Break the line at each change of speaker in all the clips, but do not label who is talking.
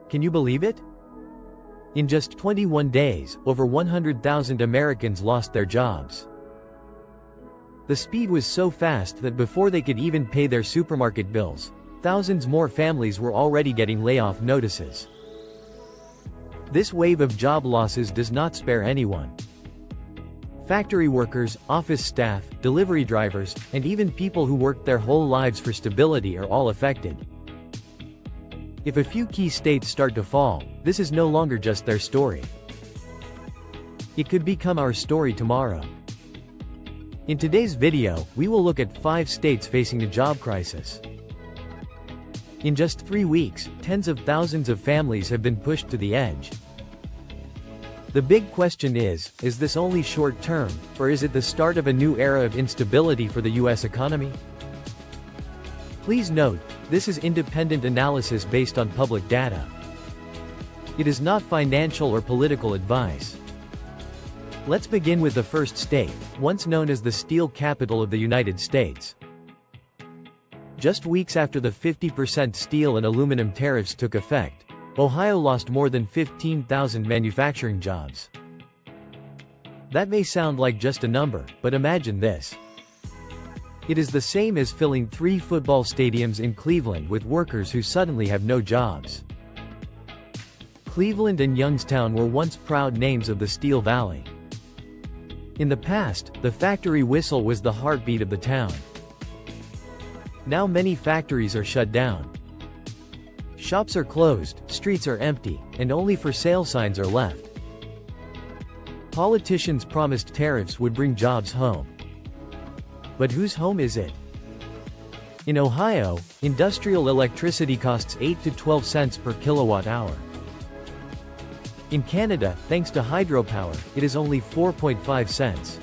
Can you believe it? In just 21 days, over 100,000 Americans lost their jobs. The speed was so fast that before they could even pay their supermarket bills, thousands more families were already getting layoff notices. This wave of job losses does not spare anyone. Factory workers, office staff, delivery drivers, and even people who worked their whole lives for stability are all affected. If a few key states start to fall, this is no longer just their story. It could become our story tomorrow. In today's video, we will look at 5 states facing a job crisis. In just 3 weeks, tens of thousands of families have been pushed to the edge. The big question is this only short-term, or is it the start of a new era of instability for the US economy? Please note, this is independent analysis based on public data. It is not financial or political advice. Let's begin with the first state, once known as the steel capital of the United States. Just weeks after the 50% steel and aluminum tariffs took effect, Ohio lost more than 15,000 manufacturing jobs. That may sound like just a number, but imagine this. It is the same as filling 3 football stadiums in Cleveland with workers who suddenly have no jobs. Cleveland and Youngstown were once proud names of the Steel Valley. In the past, the factory whistle was the heartbeat of the town. Now many factories are shut down. Shops are closed, streets are empty, and only for sale signs are left. Politicians promised tariffs would bring jobs home. But whose home is it? In Ohio, industrial electricity costs 8 to 12 cents per kilowatt hour. In Canada, thanks to hydropower, it is only 4.5 cents.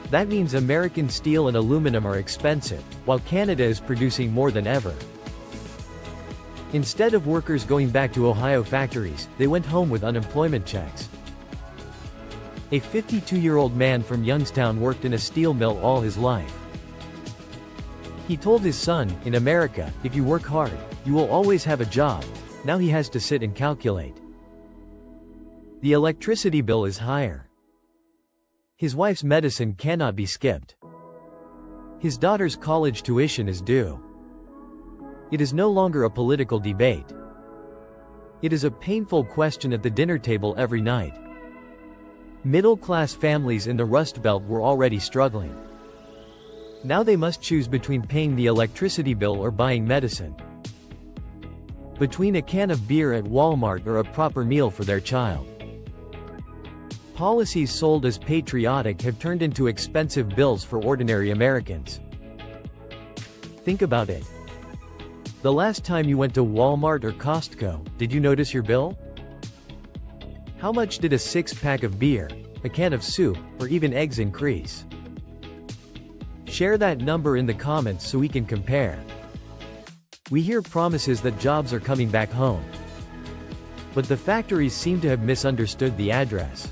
That means American steel and aluminum are expensive, while Canada is producing more than ever. Instead of workers going back to Ohio factories, they went home with unemployment checks. A 52-year-old man from Youngstown worked in a steel mill all his life. He told his son, in America, if you work hard, you will always have a job. Now he has to sit and calculate. The electricity bill is higher. His wife's medicine cannot be skipped. His daughter's college tuition is due. It is no longer a political debate. It is a painful question at the dinner table every night. Middle-class families in the Rust Belt were already struggling. Now they must choose between paying the electricity bill or buying medicine. Between a can of beer at Walmart or a proper meal for their child. Policies sold as patriotic have turned into expensive bills for ordinary Americans. Think about it. The last time you went to Walmart or Costco, did you notice your bill? How much did a 6-pack of beer, a can of soup, or even eggs increase? Share that number in the comments so we can compare. We hear promises that jobs are coming back home. But the factories seem to have misunderstood the address.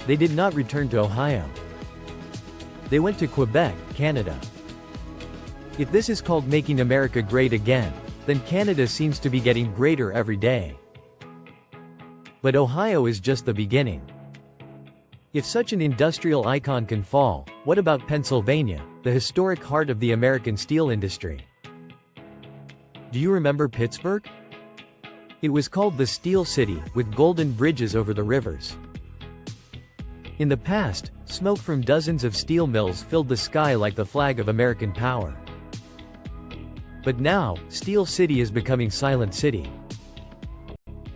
They did not return to Ohio. They went to Quebec, Canada. If this is called making America great again, then Canada seems to be getting greater every day. But Ohio is just the beginning. If such an industrial icon can fall, what about Pennsylvania, the historic heart of the American steel industry? Do you remember Pittsburgh? It was called the Steel City, with golden bridges over the rivers. In the past, smoke from dozens of steel mills filled the sky like the flag of American power. But now, Steel City is becoming Silent City.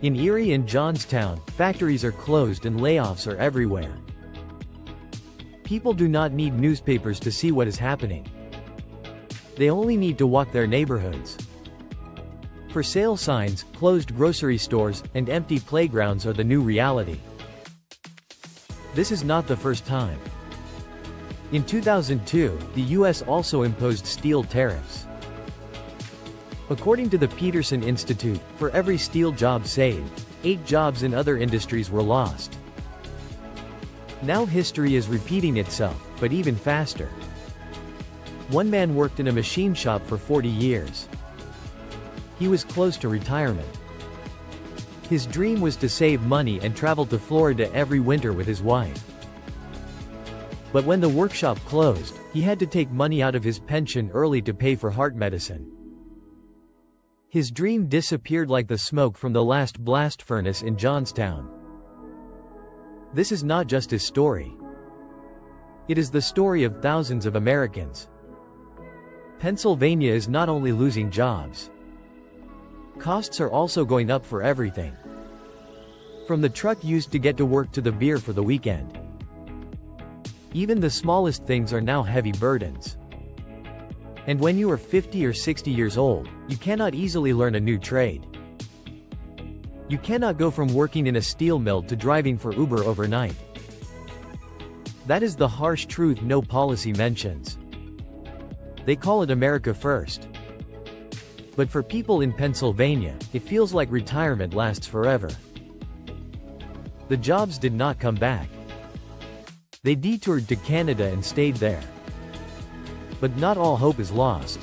In Erie and Johnstown, factories are closed and layoffs are everywhere. People do not need newspapers to see what is happening. They only need to walk their neighborhoods. For sale signs, closed grocery stores, and empty playgrounds are the new reality. This is not the first time. In 2002, the US also imposed steel tariffs. According to the Peterson Institute, for every steel job saved, 8 jobs in other industries were lost. Now history is repeating itself, but even faster. One man worked in a machine shop for 40 years. He was close to retirement. His dream was to save money and travel to Florida every winter with his wife. But when the workshop closed, he had to take money out of his pension early to pay for heart medicine. His dream disappeared like the smoke from the last blast furnace in Johnstown. This is not just his story. It is the story of thousands of Americans. Pennsylvania is not only losing jobs. Costs are also going up for everything. From the truck used to get to work to the beer for the weekend. Even the smallest things are now heavy burdens. And when you are 50 or 60 years old, you cannot easily learn a new trade. You cannot go from working in a steel mill to driving for Uber overnight. That is the harsh truth no policy mentions. They call it America First. But for people in Pennsylvania, it feels like retirement lasts forever. The jobs did not come back. They detoured to Canada and stayed there. But not all hope is lost.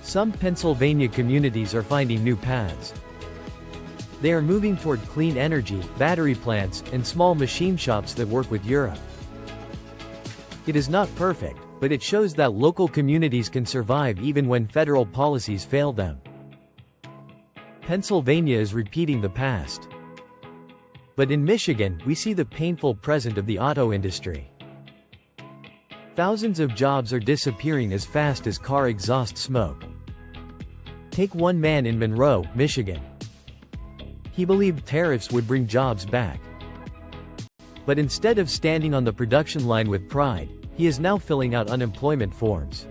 Some Pennsylvania communities are finding new paths. They are moving toward clean energy, battery plants, and small machine shops that work with Europe. It is not perfect, but it shows that local communities can survive even when federal policies fail them. Pennsylvania is repeating the past. But in Michigan, we see the painful present of the auto industry. Thousands of jobs are disappearing as fast as car exhaust smoke. Take one man in Monroe, Michigan. He believed tariffs would bring jobs back. But instead of standing on the production line with pride, he is now filling out unemployment forms.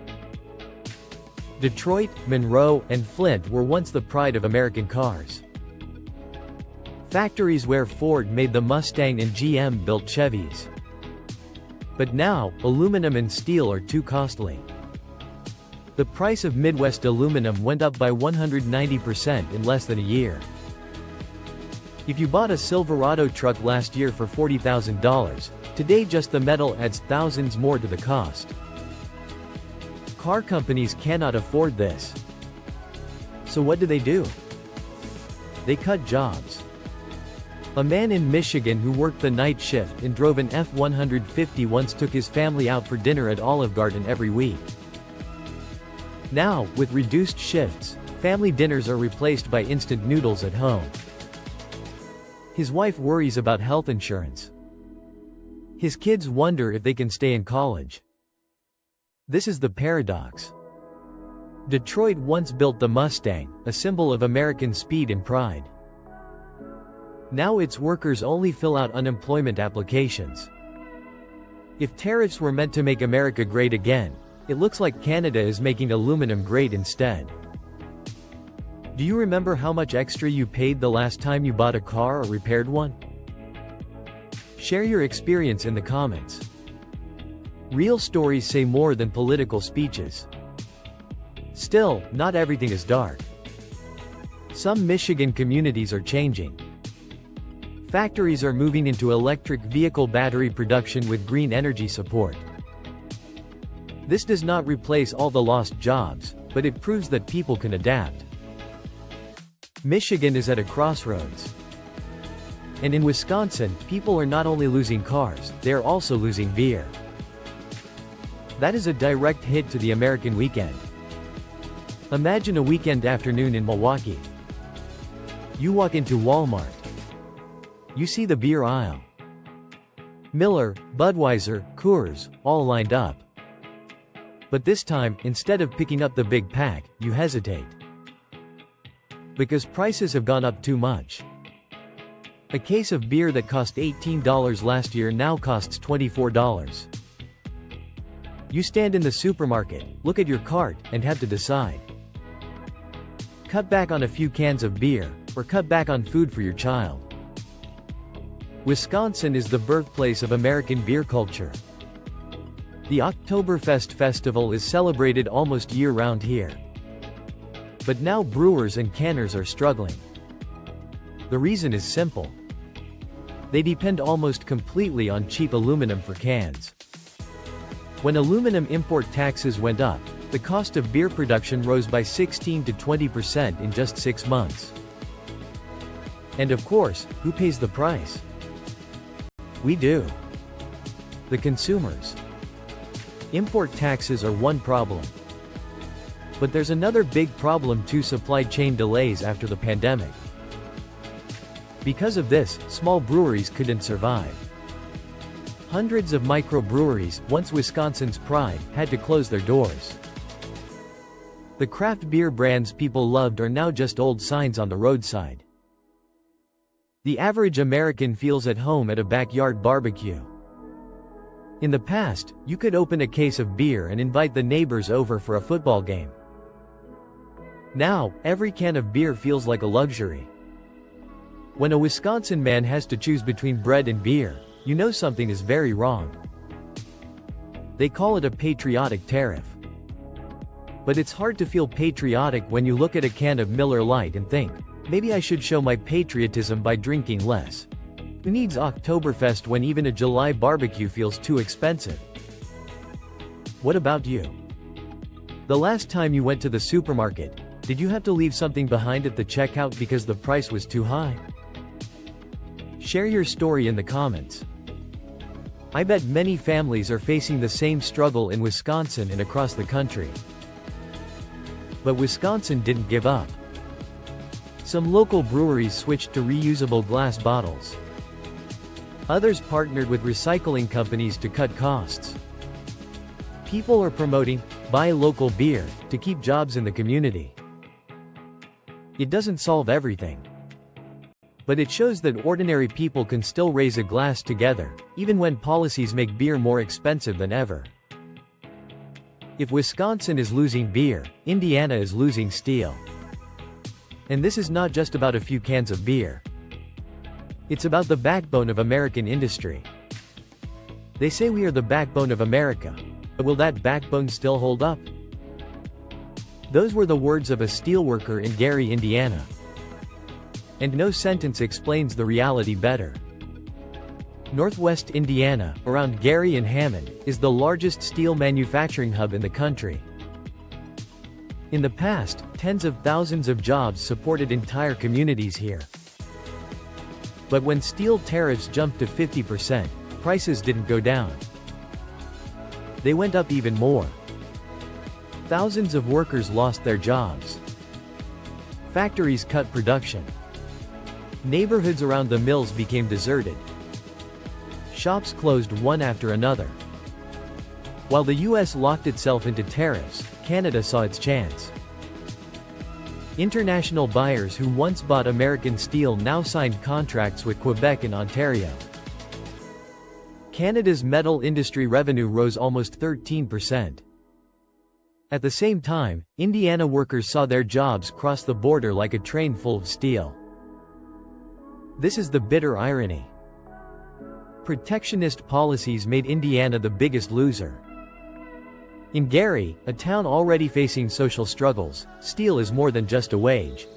Detroit, Monroe, and Flint were once the pride of American cars. Factories where Ford made the Mustang and GM built Chevys. But now, aluminum and steel are too costly. The price of Midwest aluminum went up by 190% in less than a year. If you bought a Silverado truck last year for $40,000, today just the metal adds thousands more to the cost. Car companies cannot afford this. So what do? They cut jobs. A man in Michigan who worked the night shift and drove an F-150 once took his family out for dinner at Olive Garden every week. Now, with reduced shifts, family dinners are replaced by instant noodles at home. His wife worries about health insurance. His kids wonder if they can stay in college. This is the paradox. Detroit once built the Mustang, a symbol of American speed and pride. Now its workers only fill out unemployment applications. If tariffs were meant to make America great again, it looks like Canada is making aluminum great instead. Do you remember how much extra you paid the last time you bought a car or repaired one? Share your experience in the comments. Real stories say more than political speeches. Still, not everything is dark. Some Michigan communities are changing. Factories are moving into electric vehicle battery production with green energy support. This does not replace all the lost jobs, but it proves that people can adapt. Michigan is at a crossroads. And in Wisconsin, people are not only losing cars, they are also losing beer. That is a direct hit to the American weekend. Imagine a weekend afternoon in Milwaukee. You walk into Walmart. You see the beer aisle. Miller, Budweiser, Coors, all lined up. But this time, instead of picking up the big pack, you hesitate. Because prices have gone up too much. A case of beer that cost $18 last year now costs $24. You stand in the supermarket, look at your cart, and have to decide. Cut back on a few cans of beer, or cut back on food for your child. Wisconsin is the birthplace of American beer culture. The Oktoberfest festival is celebrated almost year-round here. But now brewers and canners are struggling. The reason is simple. They depend almost completely on cheap aluminum for cans. When aluminum import taxes went up, the cost of beer production rose by 16 to 20% in just 6 months. And of course, who pays the price? We do. The consumers. Import taxes are one problem. But there's another big problem too: supply chain delays after the pandemic. Because of this, small breweries couldn't survive. Hundreds of microbreweries, once Wisconsin's pride, had to close their doors. The craft beer brands people loved are now just old signs on the roadside. The average American feels at home at a backyard barbecue. In the past, you could open a case of beer and invite the neighbors over for a football game. Now, every can of beer feels like a luxury. When a Wisconsin man has to choose between bread and beer, you know something is very wrong. They call it a patriotic tariff. But it's hard to feel patriotic when you look at a can of Miller Lite and think, maybe I should show my patriotism by drinking less. Who needs Oktoberfest when even a July barbecue feels too expensive? What about you? The last time you went to the supermarket, did you have to leave something behind at the checkout because the price was too high? Share your story in the comments. I bet many families are facing the same struggle in Wisconsin and across the country. But Wisconsin didn't give up. Some local breweries switched to reusable glass bottles. Others partnered with recycling companies to cut costs. People are promoting "buy local beer" to keep jobs in the community. It doesn't solve everything. But it shows that ordinary people can still raise a glass together, even when policies make beer more expensive than ever. If Wisconsin is losing beer, Indiana is losing steel. And this is not just about a few cans of beer. It's about the backbone of American industry. They say we are the backbone of America, but will that backbone still hold up? Those were the words of a steelworker in Gary, Indiana. And no sentence explains the reality better. Northwest Indiana, around Gary and Hammond, is the largest steel manufacturing hub in the country. In the past, tens of thousands of jobs supported entire communities here. But when steel tariffs jumped to 50%, prices didn't go down. They went up even more. Thousands of workers lost their jobs. Factories cut production. Neighborhoods around the mills became deserted. Shops closed one after another. While the US locked itself into tariffs, Canada saw its chance. International buyers who once bought American steel now signed contracts with Quebec and Ontario. Canada's metal industry revenue rose almost 13%. At the same time, Indiana workers saw their jobs cross the border like a train full of steel. This is the bitter irony. Protectionist policies made Indiana the biggest loser. In Gary, a town already facing social struggles, steel is more than just a wage.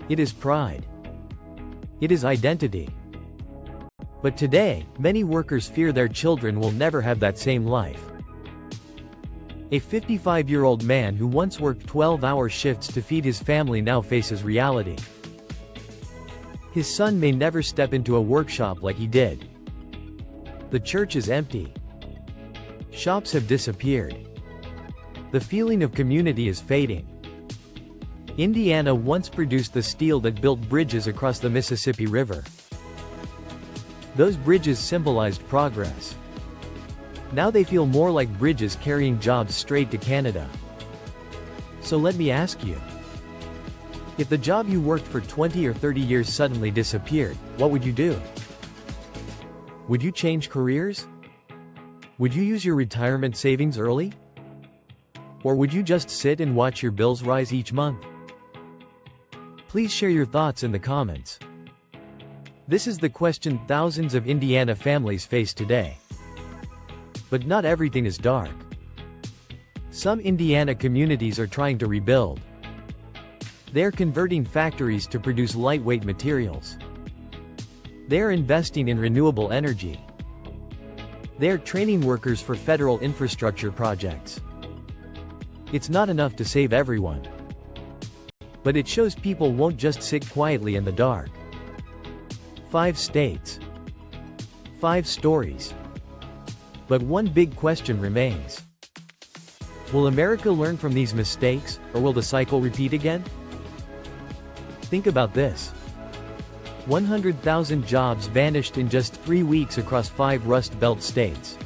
It is pride. It is identity. But today, many workers fear their children will never have that same life. A 55-year-old man who once worked 12-hour shifts to feed his family now faces reality. His son may never step into a workshop like he did. The church is empty. Shops have disappeared. The feeling of community is fading. Indiana once produced the steel that built bridges across the Mississippi River. Those bridges symbolized progress. Now they feel more like bridges carrying jobs straight to Canada. So let me ask you. If the job you worked for 20 or 30 years suddenly disappeared, what would you do? Would you change careers? Would you use your retirement savings early? Or would you just sit and watch your bills rise each month? Please share your thoughts in the comments. This is the question thousands of Indiana families face today. But not everything is dark. Some Indiana communities are trying to rebuild. They're converting factories to produce lightweight materials. They're investing in renewable energy. They're training workers for federal infrastructure projects. It's not enough to save everyone. But it shows people won't just sit quietly in the dark. 5 states. 5 stories. But one big question remains. Will America learn from these mistakes, or will the cycle repeat again? Think about this. 100,000 jobs vanished in just 3 weeks across 5 Rust Belt states.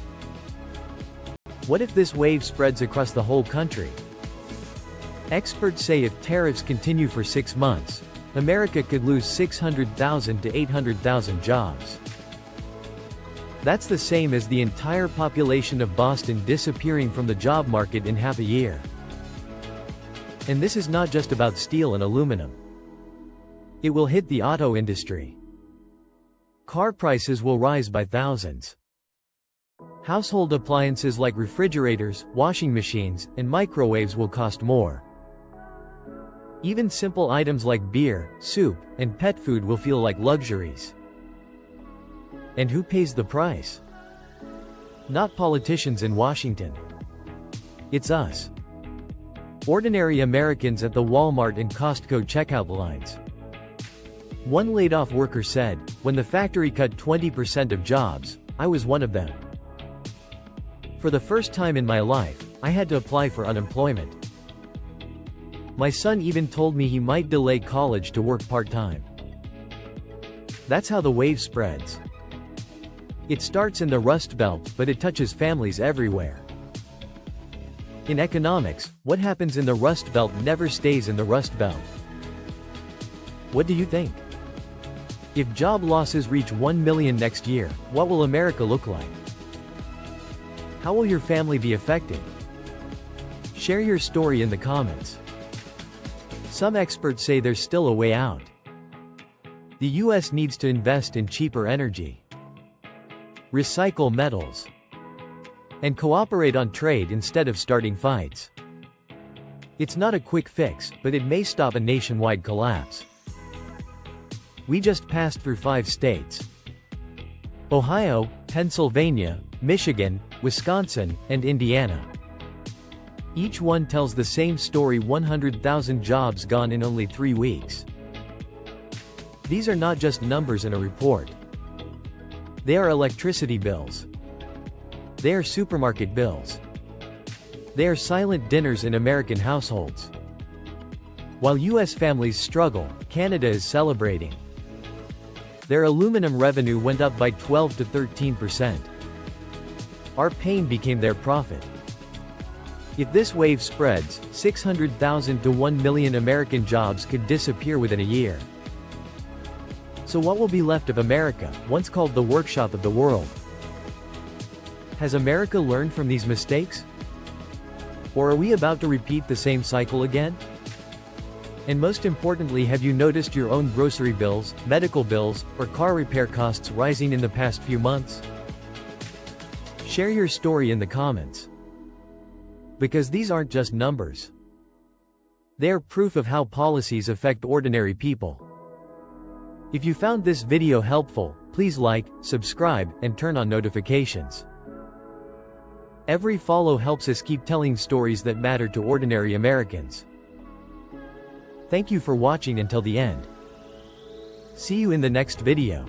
What if this wave spreads across the whole country? Experts say if tariffs continue for 6 months, America could lose 600,000 to 800,000 jobs. That's the same as the entire population of Boston disappearing from the job market in half a year. And this is not just about steel and aluminum. It will hit the auto industry. Car prices will rise by thousands. Household appliances like refrigerators, washing machines, and microwaves will cost more. Even simple items like beer, soup, and pet food will feel like luxuries. And who pays the price? Not politicians in Washington. It's us. Ordinary Americans at the Walmart and Costco checkout lines. One laid-off worker said, "When the factory cut 20% of jobs, I was one of them. For the first time in my life, I had to apply for unemployment. My son even told me he might delay college to work part-time." That's how the wave spreads. It starts in the Rust Belt, but it touches families everywhere. In economics, what happens in the Rust Belt never stays in the Rust Belt. What do you think? If job losses reach 1 million next year, what will America look like? How will your family be affected? Share your story in the comments. Some experts say there's still a way out. The US needs to invest in cheaper energy, recycle metals, and cooperate on trade instead of starting fights. It's not a quick fix, but it may stop a nationwide collapse. We just passed through 5 states: Ohio, Pennsylvania, Michigan, Wisconsin, and Indiana. Each one tells the same story: 100,000 jobs gone in only 3 weeks. These are not just numbers in a report. They are electricity bills. They are supermarket bills. They are silent dinners in American households. While US families struggle, Canada is celebrating. Their aluminum revenue went up by 12 to 13%. Our pain became their profit. If this wave spreads, 600,000 to 1 million American jobs could disappear within a year. So what will be left of America, once called the workshop of the world? Has America learned from these mistakes? Or are we about to repeat the same cycle again? And most importantly, have you noticed your own grocery bills, medical bills, or car repair costs rising in the past few months? Share your story in the comments. Because these aren't just numbers. They are proof of how policies affect ordinary people. If you found this video helpful, please like, subscribe, and turn on notifications. Every follow helps us keep telling stories that matter to ordinary Americans. Thank you for watching until the end. See you in the next video.